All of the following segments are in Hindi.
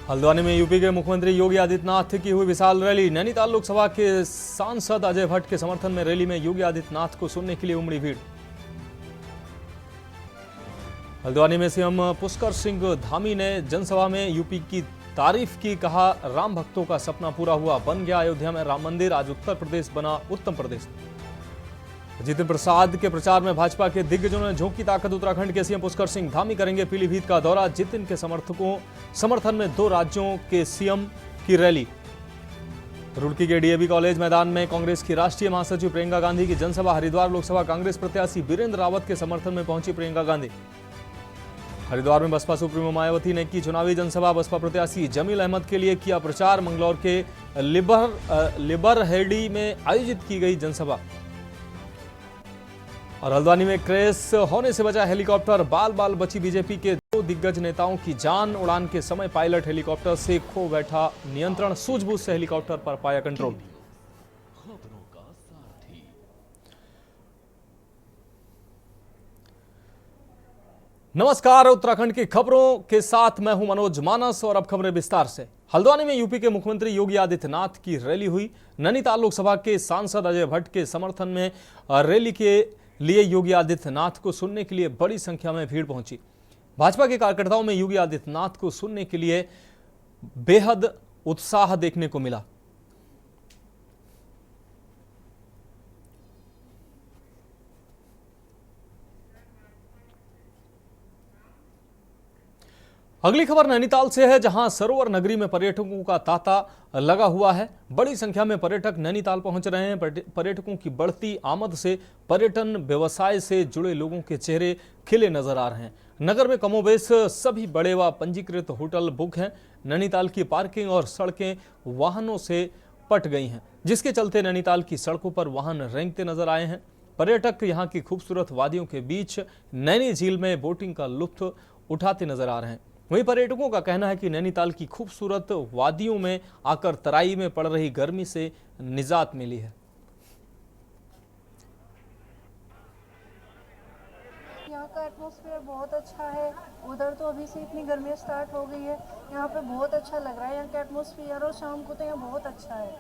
हल्द्वानी में यूपी के मुख्यमंत्री योगी आदित्यनाथ की हुई विशाल रैली। नैनीताल लोकसभा के सांसद अजय भट्ट के समर्थन में रैली में योगी आदित्यनाथ को सुनने के लिए उमड़ी भीड़। हल्द्वानी में सीएम पुष्कर सिंह धामी ने जनसभा में यूपी की तारीफ की। कहा, राम भक्तों का सपना पूरा हुआ, बन गया अयोध्या में राम मंदिर, आज उत्तर प्रदेश बना उत्तम प्रदेश। जितिन प्रसाद के प्रचार में भाजपा के दिग्गजों ने झोंकी ताकत। उत्तराखंड के सीएम पुष्कर सिंह धामी करेंगे पीलीभीत का दौरा। जितिन के समर्थन में 2 राज्यों के सीएम की रैली। रुड़की के डीएवी कॉलेज मैदान में कांग्रेस की राष्ट्रीय महासचिव प्रियंका गांधी की जनसभा। हरिद्वार लोकसभा कांग्रेस प्रत्याशी वीरेंद्र रावत के समर्थन में पहुंची प्रियंका गांधी। हरिद्वार में बसपा सुप्रीमो मायावती ने की चुनावी जनसभा। बसपा प्रत्याशी जमील अहमद के लिए किया प्रचार। मंगलौर के लिबरहेडी में आयोजित की गई जनसभा। और हल्द्वानी में क्रैश होने से बचा हेलीकॉप्टर। बाल बाल बची बीजेपी के 2 दिग्गज नेताओं की जान। उड़ान के समय पायलट हेलीकॉप्टर से खो बैठा नियंत्रण। सूझबूझ से हेलीकॉप्टर पर पाया कंट्रोल। नमस्कार, उत्तराखंड की खबरों के साथ मैं हूं मनोज मानस और अब खबरें विस्तार से। हल्द्वानी में यूपी के मुख्यमंत्री योगी आदित्यनाथ की रैली हुई। नैनीताल लोकसभा के सांसद अजय भट्ट के समर्थन में रैली के लिए योगी आदित्यनाथ को सुनने के लिए बड़ी संख्या में भीड़ पहुंची। भाजपा के कार्यकर्ताओं में योगी आदित्यनाथ को सुनने के लिए बेहद उत्साह देखने को मिला। अगली खबर नैनीताल से है, जहां सरोवर नगरी में पर्यटकों का तांता लगा हुआ है। बड़ी संख्या में पर्यटक नैनीताल पहुंच रहे हैं। पर्यटकों की बढ़ती आमद से पर्यटन व्यवसाय से जुड़े लोगों के चेहरे खिले नजर आ रहे हैं। नगर में कमोबेश सभी बड़े व पंजीकृत होटल बुक हैं। नैनीताल की पार्किंग और सड़कें वाहनों से पट गई हैं, जिसके चलते नैनीताल की सड़कों पर वाहन रेंगते नजर आए हैं। पर्यटक यहां की खूबसूरत वादियों के बीच नैनी झील में बोटिंग का लुत्फ उठाते नजर आ रहे हैं। वहीं पर्यटकों का कहना है कि नैनीताल की खूबसूरत वादियों में आकर तराई में पड़ रही गर्मी से निजात मिली है। यहाँ का एटमॉस्फेयर बहुत अच्छा है। उधर तो अभी से इतनी गर्मी स्टार्ट हो गई है, यहाँ पे बहुत अच्छा लग रहा है यहाँ का एटमॉस्फेयर, और शाम को तो यहाँ बहुत अच्छा है।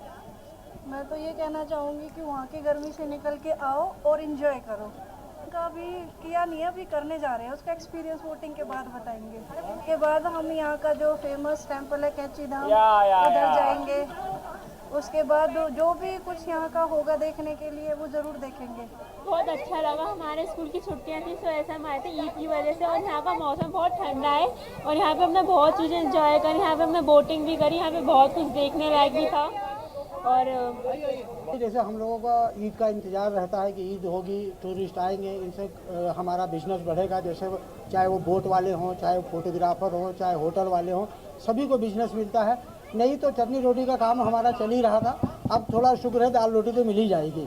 मैं तो ये कहना चाहूँगी कि वहाँ की गर्मी से निकल के आओ और इन्जॉय करो। का अभी किया नहीं है, अभी करने जा रहे हैं, उसका एक्सपीरियंस वोटिंग के बाद बताएंगे। उसके बाद हम यहाँ का जो फेमस टेम्पल है कैंची धाम, उधर जाएंगे। उसके बाद जो भी कुछ यहाँ का होगा देखने के लिए वो जरूर देखेंगे। बहुत अच्छा लगा। हमारे स्कूल की छुट्टियाँ थी, तो ऐसा हम आए थे ईद की वजह से, और यहाँ का मौसम बहुत ठंडा है और यहाँ पे हमने बहुत चीज़ें एंजॉय करी। यहाँ पे हमने बोटिंग भी करी, यहाँ पे बहुत कुछ देखने लायक भी था। और जैसे हम लोगों का ईद का इंतज़ार रहता है कि ईद होगी, टूरिस्ट आएंगे, इनसे हमारा बिजनेस बढ़ेगा। जैसे चाहे वो बोट वाले हों, चाहे वो फोटोग्राफर हों, चाहे होटल वाले हों, सभी को बिजनेस मिलता है। नहीं तो चटनी रोटी का काम हमारा चल ही रहा था, अब थोड़ा शुक्र है दाल रोटी तो मिल ही जाएगी।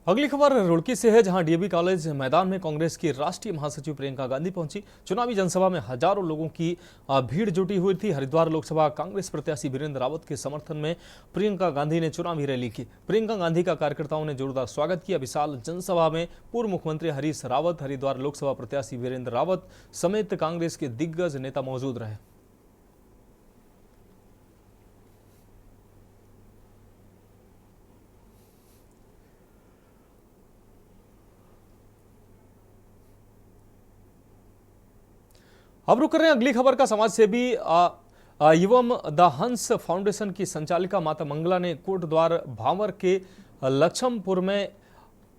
अगली खबर रुड़की से है, जहां डीएवी कॉलेज मैदान में कांग्रेस की राष्ट्रीय महासचिव प्रियंका गांधी पहुंची। चुनावी जनसभा में हजारों लोगों की भीड़ जुटी हुई थी। हरिद्वार लोकसभा कांग्रेस प्रत्याशी वीरेंद्र रावत के समर्थन में प्रियंका गांधी ने चुनावी रैली की। प्रियंका गांधी का कार्यकर्ताओं ने जोरदार स्वागत किया। विशाल जनसभा में पूर्व मुख्यमंत्री हरीश रावत, हरिद्वार लोकसभा प्रत्याशी वीरेंद्र रावत समेत कांग्रेस के दिग्गज नेता मौजूद रहे। अब रुक रहे हैं अगली खबर का। समाज सेवी एवं द हंस फाउंडेशन की संचालिका माता मंगला ने कोटद्वार भांवर के लक्ष्मपुर में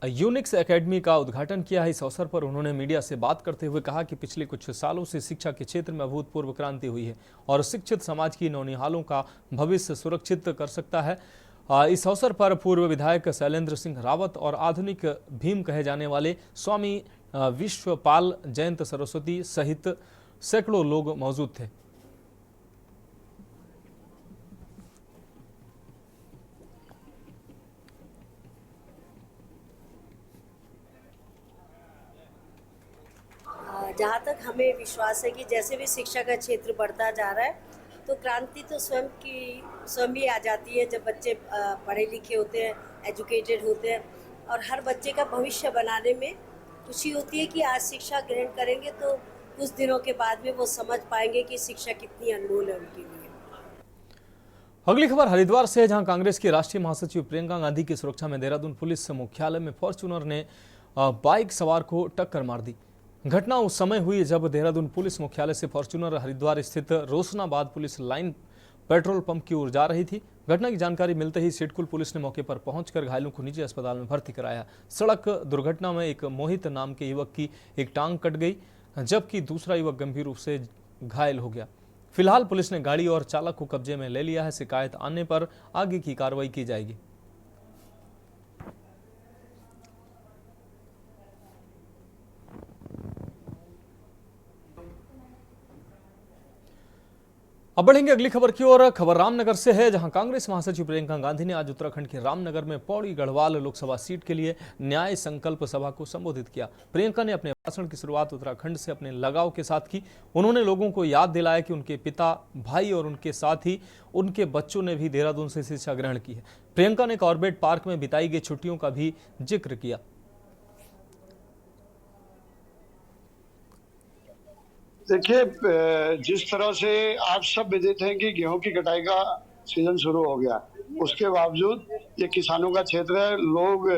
यूनिक्स एकेडमी का उद्घाटन किया है। इस अवसर पर उन्होंने मीडिया से बात करते हुए कहा कि पिछले कुछ सालों से शिक्षा के क्षेत्र में अभूतपूर्व क्रांति हुई है और शिक्षित समाज की नौनिहालों का भविष्य सुरक्षित कर सकता है। इस अवसर पर पूर्व विधायक शैलेंद्र सिंह रावत और आधुनिक भीम कहे जाने वाले स्वामी विश्वपाल जयंत सरस्वती सहित सैकड़ों लोग मौजूद थे। जहाँ तक हमें विश्वास है कि जैसे भी शिक्षा का क्षेत्र बढ़ता जा रहा है तो क्रांति तो स्वयं ही आ जाती है। जब बच्चे पढ़े लिखे होते हैं, एजुकेटेड होते हैं, और हर बच्चे का भविष्य बनाने में खुशी होती है कि आज शिक्षा ग्रहण करेंगे तो कुछ दिनों के बाद में वो समझ पाएंगे कि शिक्षा कितनी अनमोल है उनके लिए। अगली खबर हरिद्वार से है, जहां कांग्रेस की राष्ट्रीय महासचिव प्रियंका गांधी की सुरक्षा में देहरादून पुलिस मुख्यालय में फॉर्च्यूनर ने बाइक सवार को टक्कर मार दी। घटना उस समय हुई जब देहरादून पुलिस मुख्यालय से फॉर्च्यूनर हरिद्वार स्थित Roshnabad police line petrol pump की ओर जा रही थी। घटना की जानकारी मिलते ही सिडकुल पुलिस ने मौके पर पहुंचकर घायलों को निजी अस्पताल में भर्ती कराया। सड़क दुर्घटना में एक मोहित नाम के युवक की एक टांग कट गई, जबकि दूसरा युवक गंभीर रूप से घायल हो गया। फिलहाल पुलिस ने गाड़ी और चालक को कब्जे में ले लिया है। शिकायत आने पर आगे की कार्रवाई की जाएगी। अब बढ़ेंगे अगली खबर की ओर। खबर रामनगर से है, जहां कांग्रेस महासचिव प्रियंका गांधी ने आज उत्तराखंड के रामनगर में पौड़ी गढ़वाल लोकसभा सीट के लिए न्याय संकल्प सभा को संबोधित किया। प्रियंका ने अपने भाषण की शुरुआत उत्तराखंड से अपने लगाव के साथ की। उन्होंने लोगों को याद दिलाया कि उनके पिता, भाई और उनके साथ ही उनके बच्चों ने भी देहरादून से शिक्षा ग्रहण की है। प्रियंका ने कॉर्बेट पार्क में बिताई गई छुट्टियों का भी जिक्र किया। देखिए, जिस तरह से आप सब विदित हैं कि गेहूं की कटाई का सीजन शुरू हो गया, उसके बावजूद ये किसानों का क्षेत्र है। लोग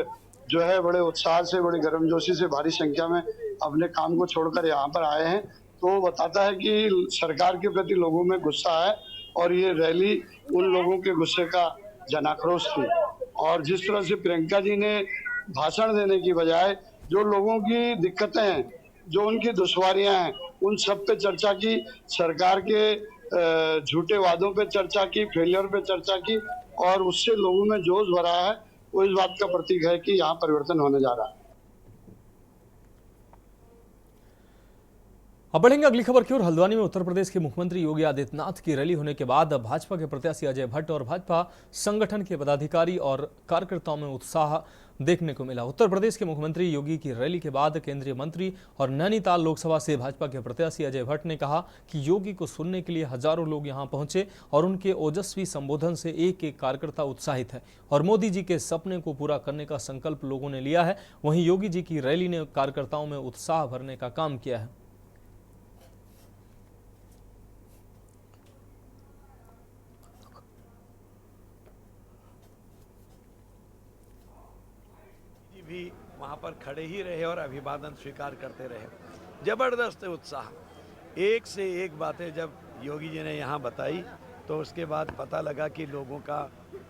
जो है बड़े उत्साह से, बड़ी गर्मजोशी से, भारी संख्या में अपने काम को छोड़कर यहाँ पर आए हैं। तो वो बताता है कि सरकार के प्रति लोगों में गुस्सा है और ये रैली उन लोगों के गुस्से का जनाक्रोश थी। और जिस तरह से प्रियंका जी ने भाषण देने की बजाय जो लोगों की दिक्कतें हैं, जो उनकी दुश्वारियां हैं, उन सब पे चर्चा की, सरकार के झूठे वादों पे चर्चा की, फेलियर पे चर्चा की, और उससे लोगों में जोश भरा है। वो इस बात का प्रतीक है कि यहाँ परिवर्तन होने जा रहा है। अब बढ़ेंगे अगली खबर की ओर। हल्द्वानी में उत्तर प्रदेश के मुख्यमंत्री योगी आदित्यनाथ की रैली होने के बाद भाजपा के प्रत्याशी अजय भट्ट और भाजपा संगठन के पदाधिकारी और कार्यकर्ताओं में उत्साह देखने को मिला। उत्तर प्रदेश के मुख्यमंत्री योगी की रैली के बाद केंद्रीय मंत्री और नैनीताल लोकसभा से भाजपा के प्रत्याशी अजय भट्ट ने कहा कि योगी को सुनने के लिए हजारों लोग यहां पहुंचे और उनके ओजस्वी संबोधन से एक एक कार्यकर्ता उत्साहित है और मोदी जी के सपने को पूरा करने का संकल्प लोगों ने लिया है। वहीं योगी जी की रैली ने कार्यकर्ताओं में उत्साह भरने का काम किया है। भी वहाँ पर खड़े ही रहे और अभिवादन स्वीकार करते रहे। जबरदस्त उत्साह, एक से एक बातें जब योगी जी ने यहाँ बताई तो उसके बाद पता लगा कि लोगों का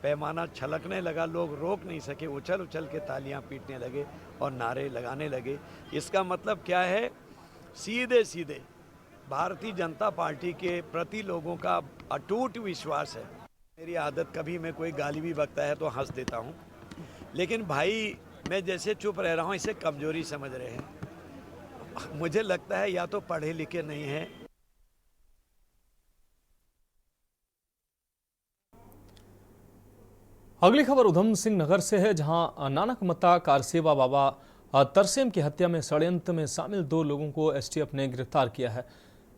पैमाना छलकने लगा। लोग रोक नहीं सके, उछल उछल के तालियां पीटने लगे और नारे लगाने लगे। इसका मतलब क्या है? सीधे सीधे भारतीय जनता पार्टी के प्रति लोगों का अटूट विश्वास है। मेरी आदत, कभी मैं कोई गाली भी बकता है तो हंस देता हूँ, लेकिन भाई मैं जैसे चुप रह रहा हूँ इसे कमजोरी समझ रहे हैं। मुझे लगता है या तो पढ़े लिखे नहीं हैं। अगली खबर उधम सिंह नगर से है, जहां नानक मत्ता कार सेवा बाबा तरसेम की हत्या में षड्यंत्र में शामिल 2 लोगों को एसटीएफ ने गिरफ्तार किया है।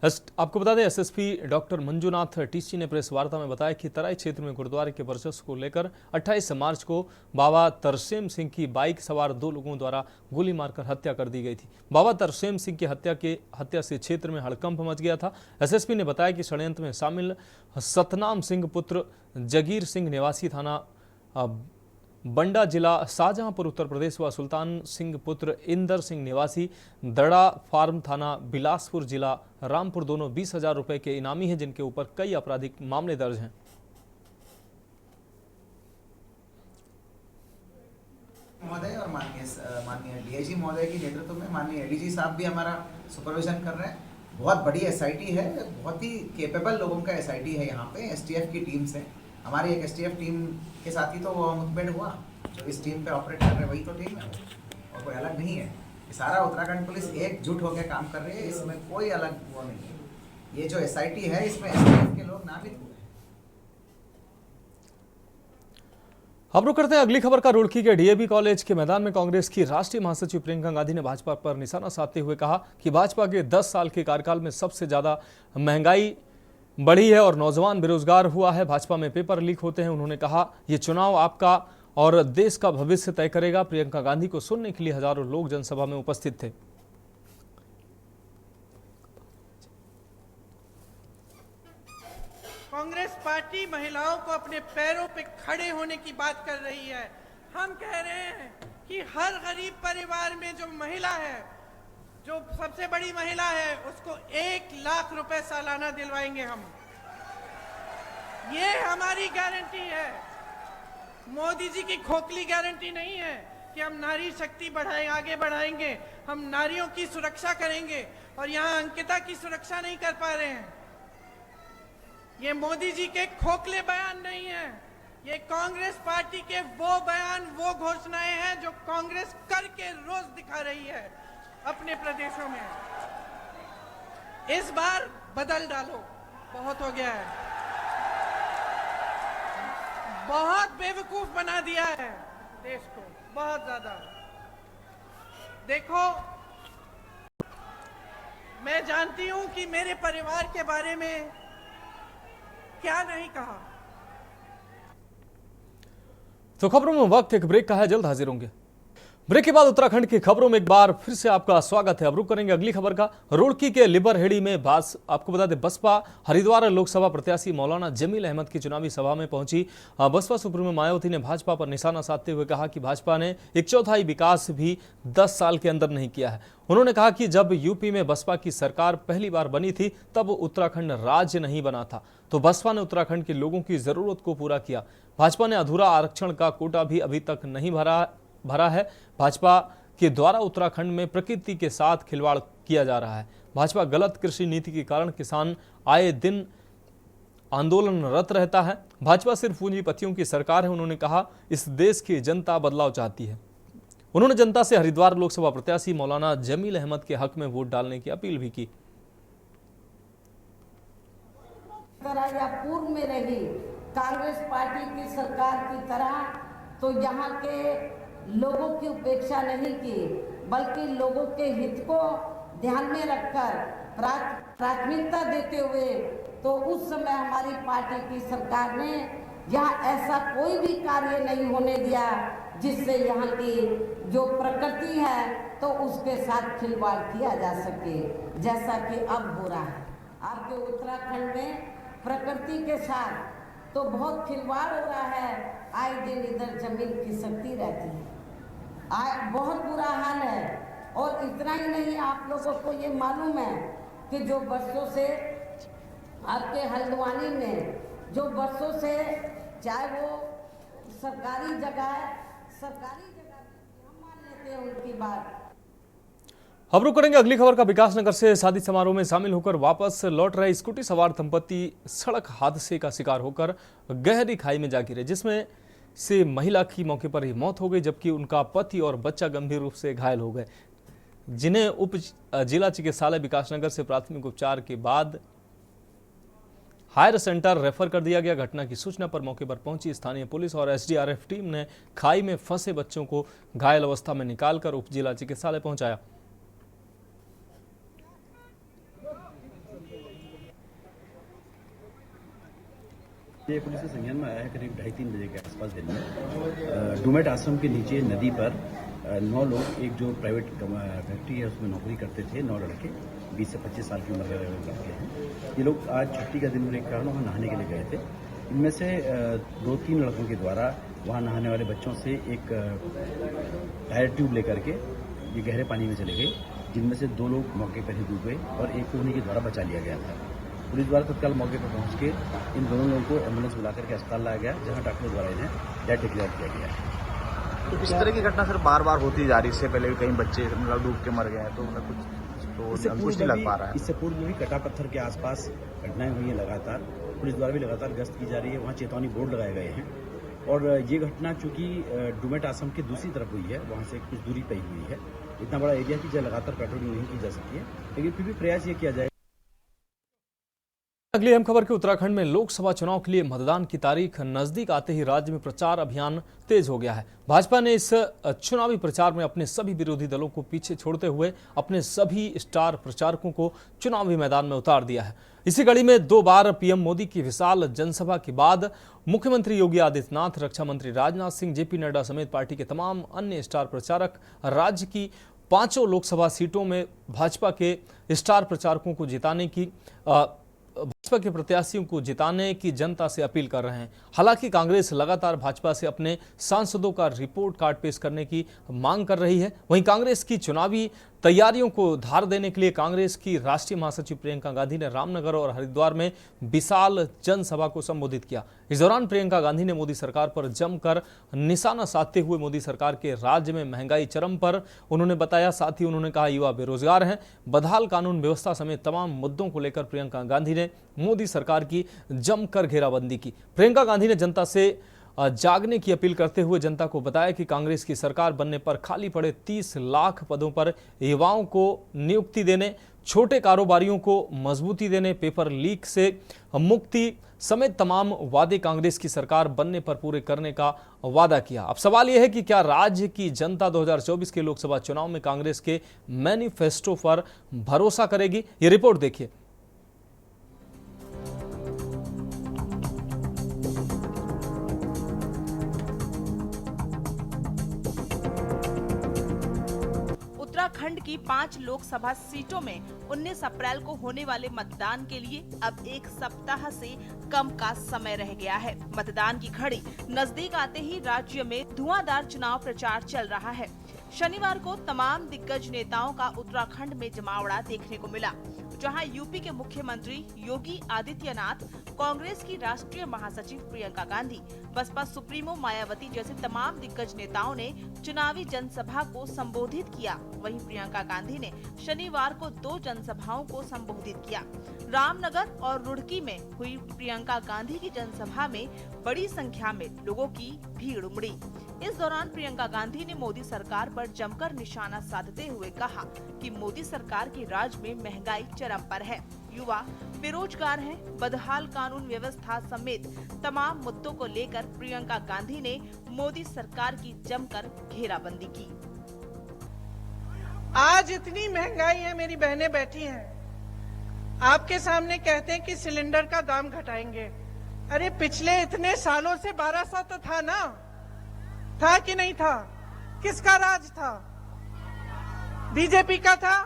आपको बता दें, एसएसपी डॉक्टर मंजूनाथ टीसी ने प्रेस वार्ता में बताया कि तराई क्षेत्र में गुरुद्वारे के वर्चस्व को लेकर 28 मार्च को बाबा तरसेम सिंह की बाइक सवार 2 लोगों द्वारा गोली मारकर हत्या कर दी गई थी। बाबा तरसेम सिंह की हत्या से क्षेत्र में हड़कंप मच गया था। एसएसपी ने बताया कि षड्यंत्र में शामिल सतनाम सिंह पुत्र जगीर सिंह निवासी थाना बंडा जिला शाहजहांपुर उत्तर प्रदेश व सुल्तान सिंह पुत्र इंदर सिंह निवासी दड़ा फार्म थाना बिलासपुर जिला रामपुर दोनों 20,000 रुपए के इनामी हैं, जिनके ऊपर कई आपराधिक मामले दर्ज हैं। महोदय और माननीय डीआईजी महोदय के नेतृत्व में माननीय एडीजी साहब भी हमारा सुपरविजन कर रहे हैं। बहुत बड़ी एसआईटी है, बहुत ही केपेबल लोगों का एसआईटी है। यहाँ पे एसटीएफ की टीम से, हमारी एक एसटीएफ टीम के साथ ही तो वो मुठभेड़ हुआ। जो इस टीम पे ऑपरेट कर रहे वही तो टीम है, और कोई अलग नहीं है। सारा उत्तराखंड पुलिस एकजुट होकर काम कर रही है, इसमें कोई अलग वो नहीं है। ये जो एसआईटी है इसमें एसटीएफ के लोग नामित हुए। अब रुक करते हैं अगली खबर का। रुड़की के डीएवी कॉलेज के मैदान में कांग्रेस की राष्ट्रीय महासचिव प्रियंका गांधी ने भाजपा पर निशाना साधते हुए कहा कि भाजपा के 10 साल के कार्यकाल में सबसे ज्यादा महंगाई बढ़ी है और नौजवान बेरोजगार हुआ है। भाजपा में पेपर लीक होते हैं। उन्होंने कहा, ये चुनाव आपका और देश का भविष्य तय करेगा। प्रियंका गांधी को सुनने के लिए हजारों लोग जनसभा में उपस्थित थे। पार्टी महिलाओं को अपने पैरों पे खड़े होने की बात कर रही है। हम कह रहे हैं कि हर गरीब परिवार में जो महिला है, जो सबसे बड़ी महिला है, उसको 1 लाख रुपए सालाना दिलवाएंगे हम। ये हमारी गारंटी है, मोदी जी की खोखली गारंटी नहीं है कि हम नारी शक्ति बढ़ाएं, आगे बढ़ाएंगे, हम नारियों की सुरक्षा करेंगे। और यहाँ अंकिता की सुरक्षा नहीं कर पा रहे हैं। ये मोदी जी के खोखले बयान नहीं है, ये कांग्रेस पार्टी के वो बयान, वो घोषणाएं हैं जो कांग्रेस करके रोज दिखा रही है अपने प्रदेशों में। इस बार बदल डालो, बहुत हो गया है, बहुत बेवकूफ बना दिया है देश को, बहुत ज्यादा। देखो, मैं जानती हूं कि मेरे परिवार के बारे में क्या नहीं कहा। तो खबरों में वक्त एक ब्रेक का है, जल्द हाजिर होंगे। ब्रेक के बाद उत्तराखंड की खबरों में एक बार फिर से आपका स्वागत है। अब रुक करेंगे अगली खबर का। रुड़की के लिबरहेड़ी में आपको बता दें, बसपा हरिद्वार लोकसभा प्रत्याशी मौलाना जमील अहमद की चुनावी सभा में पहुंची बसपा सुप्रीमो मायावती ने भाजपा पर निशाना साधते हुए कहा कि भाजपा ने 1/4 विकास भी 10 साल के अंदर नहीं किया है। उन्होंने कहा कि जब यूपी में बसपा की सरकार पहली बार बनी थी तब उत्तराखंड राज्य नहीं बना था, तो बसपा ने उत्तराखंड के लोगों की जरूरत को पूरा किया। भाजपा ने अधूरा आरक्षण का कोटा भी अभी तक नहीं भरा है। भाजपा के द्वारा उत्तराखंड में प्रकृति के साथ खिलवाड़ किया जा रहा है। भाजपा गलत कृषि नीति के कारण किसान आए दिन आंदोलनरत रहता है। भाजपा सिर्फ पूंजीपतियों की सरकार है। उन्होंने कहा इस देश की जनता बदलाव चाहती है। उन्होंने जनता से हरिद्वार लोकसभा प्रत्याशी मौलाना जमील अहमद के हक में वोट डालने की अपील भी की। या पूर्व में रही कांग्रेस पार्टी की सरकार की तरह तो यहाँ के लोगों की उपेक्षा नहीं की, बल्कि लोगों के हित को ध्यान में रखकर प्राथमिकता देते हुए तो उस समय हमारी पार्टी की सरकार ने यहाँ ऐसा कोई भी कार्य नहीं होने दिया जिससे यहाँ की जो प्रकृति है तो उसके साथ खिलवाड़ किया जा सके, जैसा कि अब हो रहा है। आपके उत्तराखंड में प्रकृति के साथ तो बहुत खिलवाड़ हो रहा है। आए दिन इधर जमीन खिसकती रहती है, बहुत बुरा हाल है। और इतना ही नहीं, आप लोगों को ये मालूम है कि जो बरसों से आपके हल्द्वानी में जो बरसों से, चाहे वो सरकारी जगह हम मान लेते हैं उनकी बात। अब रुक करेंगे अगली खबर का। विकासनगर से शादी समारोह में शामिल होकर वापस लौट रहे स्कूटी सवार दंपति सड़क हादसे का शिकार होकर गहरी खाई में जा गिरे, जिसमें से महिला की मौके पर ही मौत हो गई, जबकि उनका पति और बच्चा गंभीर रूप से घायल हो गए, जिन्हें उप जिला चिकित्सालय विकासनगर से प्राथमिक उपचार के बाद हायर सेंटर रेफर कर दिया गया। घटना की सूचना पर मौके पर पहुंची स्थानीय पुलिस और एसडीआरएफ टीम ने खाई में फंसे बच्चों को घायल अवस्था में निकालकर उप जिला चिकित्सालय पहुंचाया। ये पुलिस के संज्ञान में आया है करीब 2:30-3 बजे के आसपास दिन में डुमेट आश्रम के नीचे नदी पर 9 लोग, एक जो प्राइवेट फैक्ट्री है उसमें नौकरी करते थे, 9 लड़के 20 से 25 साल की उम्र के लड़के हैं। ये लोग आज छुट्टी का दिन होने के कारण वहाँ नहाने के लिए गए थे। इनमें से 2-3 लड़कों के द्वारा वहाँ नहाने वाले बच्चों से एक टायर ट्यूब लेकर के ये गहरे पानी में चले गए, जिनमें से 2 लोग मौके पर ही डूब गए और एक को उन्हीं के द्वारा बचा लिया गया था। पुलिस द्वारा तत्काल मौके पर पहुंच के इन दोनों लोगों को एम्बुलेंस बुलाकर के अस्पताल लाया गया, जहां डॉक्टर द्वारा इन्हें डेड डिक्लेयर किया गया। तो इस तरह की घटना सर बार-बार होती जा रही है। इससे पहले भी कई बच्चे डूब के मर गए हैं, तो मतलब कुछ नहीं लग पा रहा है। इससे पूर्व भी कटा पत्थर के आसपास घटनाएं हुई हैं लगातार। पुलिस द्वारा भी लगातार गश्त की जा रही है, वहाँ चेतावनी बोर्ड लगाए गए हैं। और ये घटना चूंकि डुमेट आश्रम की दूसरी तरफ हुई है, वहाँ से कुछ दूरी पर हुई है। इतना बड़ा एरिया की लगातार पेट्रोलिंग नहीं की जा सकती है, लेकिन फिर भी प्रयास ये किया जाए। अगली अहम खबर के उत्तराखंड में लोकसभा चुनाव के लिए मतदान की तारीख नजदीक आते ही राज्य में प्रचार अभियान तेज हो गया है। भाजपा ने इस चुनावी प्रचार में अपने सभी विरोधी दलों को पीछे छोड़ते हुए अपने सभी स्टार प्रचारकों को चुनावी मैदान में उतार दिया है। इसी कड़ी में 2 बार पीएम मोदी की विशाल जनसभा के बाद मुख्यमंत्री योगी आदित्यनाथ, रक्षा मंत्री राजनाथ सिंह, जेपी नड्डा समेत पार्टी के तमाम अन्य स्टार प्रचारक राज्य की 5 लोकसभा सीटों में भाजपा के स्टार प्रचारकों को जिताने की भाजपा के प्रत्याशियों को जिताने की जनता से अपील कर रहे हैं। हालांकि कांग्रेस लगातार भाजपा से अपने सांसदों का रिपोर्ट कार्ड पेश करने की मांग कर रही है। वहीं कांग्रेस की चुनावी तैयारियों को धार देने के लिए कांग्रेस की राष्ट्रीय महासचिव प्रियंका गांधी ने रामनगर और हरिद्वार में विशाल जनसभा को संबोधित किया। इस दौरान प्रियंका गांधी ने मोदी सरकार पर जमकर निशाना साधते हुए मोदी सरकार के राज्य में महंगाई चरम पर उन्होंने बताया। साथ ही उन्होंने कहा युवा बेरोजगार हैं। बदहाल कानून व्यवस्था समेत तमाम मुद्दों को लेकर प्रियंका गांधी ने मोदी सरकार की जमकर घेराबंदी की। प्रियंका गांधी ने जनता से जागने की अपील करते हुए जनता को बताया कि कांग्रेस की सरकार बनने पर खाली पड़े 30 लाख पदों पर युवाओं को नियुक्ति देने, छोटे कारोबारियों को मजबूती देने, पेपर लीक से मुक्ति समेत तमाम वादे कांग्रेस की सरकार बनने पर पूरे करने का वादा किया। अब सवाल यह है कि क्या राज्य की जनता 2024 के लोकसभा चुनाव में कांग्रेस के मैनिफेस्टो पर भरोसा करेगी? ये रिपोर्ट देखिए। उत्तराखंड की 5 लोकसभा सीटों में 19 अप्रैल को होने वाले मतदान के लिए अब एक सप्ताह से कम का समय रह गया है। मतदान की घड़ी नजदीक आते ही राज्य में धुआंधार चुनाव प्रचार चल रहा है। शनिवार को तमाम दिग्गज नेताओं का उत्तराखंड में जमावड़ा देखने को मिला, जहां यूपी के मुख्यमंत्री योगी आदित्यनाथ, कांग्रेस की राष्ट्रीय महासचिव प्रियंका गांधी, बसपा सुप्रीमो मायावती जैसे तमाम दिग्गज नेताओं ने चुनावी जनसभा को संबोधित किया। वहीं प्रियंका गांधी ने शनिवार को 2 जनसभाओं को संबोधित किया। रामनगर और रुड़की में हुई प्रियंका गांधी की जनसभा में बड़ी संख्या में लोगों की भीड़ उमड़ी। इस दौरान प्रियंका गांधी ने मोदी सरकार पर जमकर निशाना साधते हुए कहा कि मोदी सरकार के राज में महंगाई चरम पर है, युवा बेरोजगार हैं। बदहाल कानून व्यवस्था समेत तमाम मुद्दों को लेकर प्रियंका गांधी ने मोदी सरकार की जमकर घेराबंदी की। आज इतनी महंगाई है, मेरी बहनें बैठी हैं, आपके सामने कहते हैं कि सिलेंडर का दाम घटाएंगे। अरे पिछले इतने सालों से 1200 तो था ना, था कि नहीं था? किसका राज था? बीजेपी का था?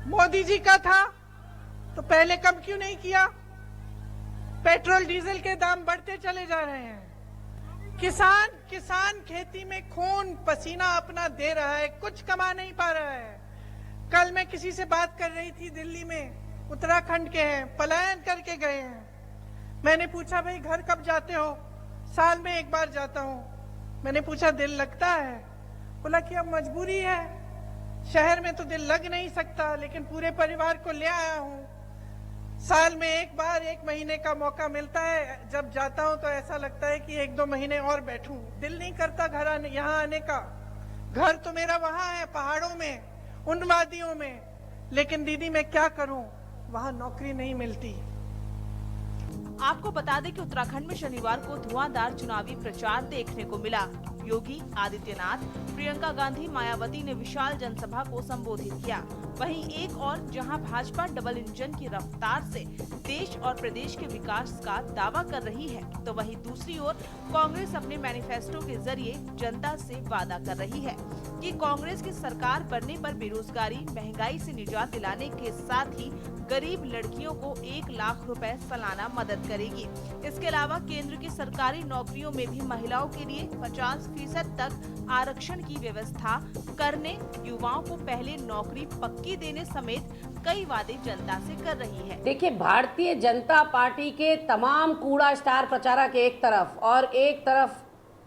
मोदी जी का था? तो पहले कम क्यों नहीं किया? पेट्रोल डीजल के दाम बढ़ते चले जा रहे हैं। किसान खेती में खून पसीना अपना दे रहा है, कुछ कमा नहीं पा रहा है। कल मैं किसी से बात कर रही थी, दिल्ली में, उत्तराखंड के हैं, पलायन करके गए हैं। मैंने पूछा भाई घर कब जाते हो? साल में एक बार जाता हूँ। मैंने पूछा दिल लगता है? बोला कि अब मजबूरी है, शहर में तो दिल लग नहीं सकता, लेकिन पूरे परिवार को ले आया हूँ। साल में एक बार 1 महीने का मौका मिलता है, जब जाता हूँ तो ऐसा लगता है कि 1-2 महीने और बैठूं। दिल नहीं करता घर यहाँ आने का। घर तो मेरा वहाँ है, पहाड़ों में, उन वादियों में, लेकिन दीदी मैं क्या करूँ, वहाँ नौकरी नहीं मिलती। आपको बता दें कि उत्तराखंड में शनिवार को धुआंधार चुनावी प्रचार देखने को मिला। योगी आदित्यनाथ, प्रियंका गांधी, मायावती ने विशाल जनसभा को संबोधित किया। वहीं एक और जहां भाजपा डबल इंजन की रफ्तार से देश और प्रदेश के विकास का दावा कर रही है, तो वहीं दूसरी ओर कांग्रेस अपने मैनिफेस्टो के जरिए जनता से वादा कर रही है कि कांग्रेस की सरकार बनने पर बेरोजगारी, महंगाई से निजात दिलाने के साथ ही गरीब लड़कियों को 1 लाख रुपए सालाना मदद करेगी। इसके अलावा केंद्र की सरकारी नौकरियों में भी महिलाओं के लिए 50% तक आरक्षण की व्यवस्था करने, युवाओं को पहले नौकरी पक्की देने समेत कई वादे जनता से कर रही है। देखिए, भारतीय जनता पार्टी के तमाम कूड़ा स्टार प्रचारक एक तरफ और एक तरफ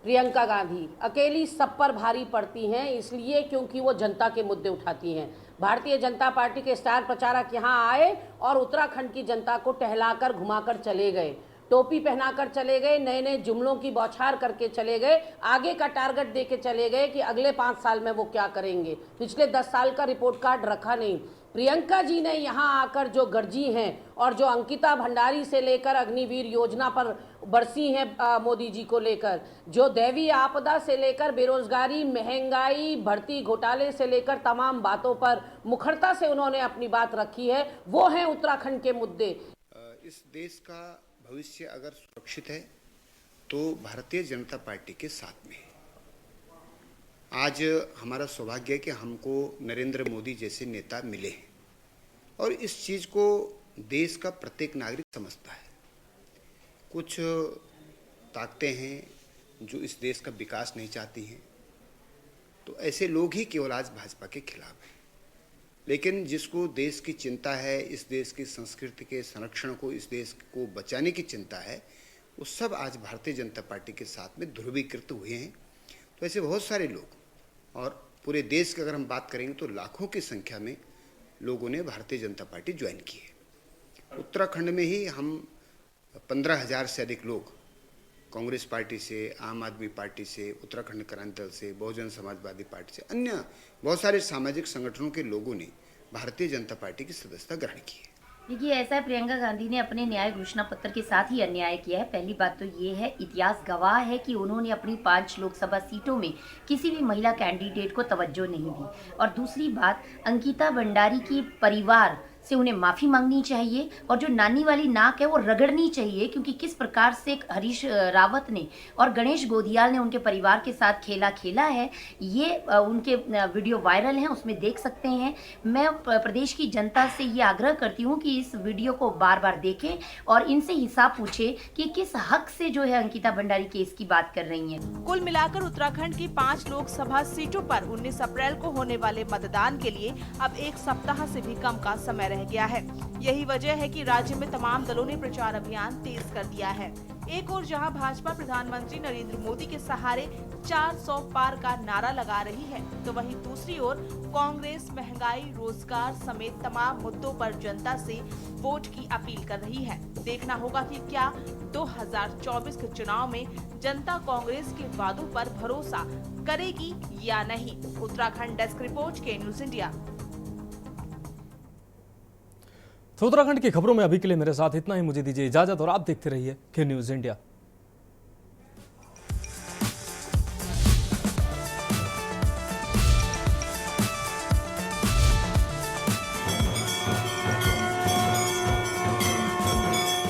प्रियंका गांधी अकेली सब पर भारी पड़ती हैं, इसलिए क्योंकि वो जनता के मुद्दे उठाती हैं। भारतीय जनता पार्टी के स्टार प्रचारक यहाँ आए और उत्तराखंड की जनता को टहलाकर घुमाकर चले गए, टोपी पहनाकर चले गए, नए नए जुमलों की बौछार करके चले गए, आगे का टारगेट दे के चले गए कि अगले 5 साल में वो क्या करेंगे। पिछले 10 साल का रिपोर्ट कार्ड रखा नहीं। प्रियंका जी ने यहाँ आकर जो गर्जी हैं और जो अंकिता भंडारी से लेकर अग्निवीर योजना पर बरसी हैं मोदी जी को लेकर, जो दैवीय आपदा से लेकर बेरोजगारी, महंगाई, भर्ती घोटाले से लेकर तमाम बातों पर मुखरता से उन्होंने अपनी बात रखी है, वो हैं उत्तराखंड के मुद्दे। इस देश का भविष्य अगर सुरक्षित है तो भारतीय जनता पार्टी के साथ में है। आज हमारा सौभाग्य है कि हमको नरेंद्र मोदी जैसे नेता मिले हैं और इस चीज़ को देश का प्रत्येक नागरिक समझता है। कुछ ताकतें हैं जो इस देश का विकास नहीं चाहती हैं, तो ऐसे लोग ही केवल आज भाजपा के खिलाफ हैं। लेकिन जिसको देश की चिंता है, इस देश की संस्कृति के संरक्षण को, इस देश को बचाने की चिंता है, वो सब आज भारतीय जनता पार्टी के साथ में ध्रुवीकृत हुए हैं। तो ऐसे बहुत सारे लोग, और पूरे देश की अगर हम बात करेंगे तो लाखों की संख्या में लोगों ने भारतीय जनता पार्टी ज्वाइन की है। उत्तराखंड में ही हम 15,000 से अधिक लोग कांग्रेस पार्टी से, आम आदमी पार्टी से, उत्तराखंड क्रांति दल से, बहुजन समाजवादी पार्टी से, अन्य बहुत सारे सामाजिक संगठनों के लोगों ने भारतीय जनता पार्टी की सदस्यता ग्रहण की है। देखिए, ऐसा है, प्रियंका गांधी ने अपने न्याय घोषणा पत्र के साथ ही अन्याय किया है। पहली बात तो ये है, इतिहास गवाह है कि उन्होंने अपनी 5 लोकसभा सीटों में किसी भी महिला कैंडिडेट को तवज्जो नहीं दी। और दूसरी बात, अंकिता भंडारी की परिवार से उन्हें माफ़ी मांगनी चाहिए और जो नानी वाली नाक है वो रगड़नी चाहिए, क्योंकि किस प्रकार से हरीश रावत ने और गणेश गोदियाल ने उनके परिवार के साथ खेला है, ये उनके वीडियो वायरल हैं, उसमें देख सकते हैं। मैं प्रदेश की जनता से ये आग्रह करती हूँ कि इस वीडियो को बार बार देखें और इनसे हिसाब पूछे कि किस हक से जो है अंकिता भंडारी केस की बात कर रही हैं। कुल मिलाकर उत्तराखंड की 5 लोकसभा सीटों पर 19 अप्रैल को होने वाले मतदान के लिए अब 1 सप्ताह से भी कम का समय रह गया है। यही वजह है कि राज्य में तमाम दलों ने प्रचार अभियान तेज कर दिया है। एक ओर जहां भाजपा प्रधानमंत्री नरेंद्र मोदी के सहारे 400 पार का नारा लगा रही है, तो वहीं दूसरी ओर कांग्रेस महंगाई, रोजगार समेत तमाम मुद्दों पर जनता से वोट की अपील कर रही है। देखना होगा कि क्या 2024 के चुनाव में जनता कांग्रेस के वादों पर भरोसा करेगी या नहीं। उत्तराखंड डेस्क रिपोर्ट के न्यूज इंडिया। तो उत्तराखंड की खबरों में अभी के लिए मेरे साथ इतना ही। मुझे दीजिए इजाजत और आप देखते रहिए के न्यूज इंडिया।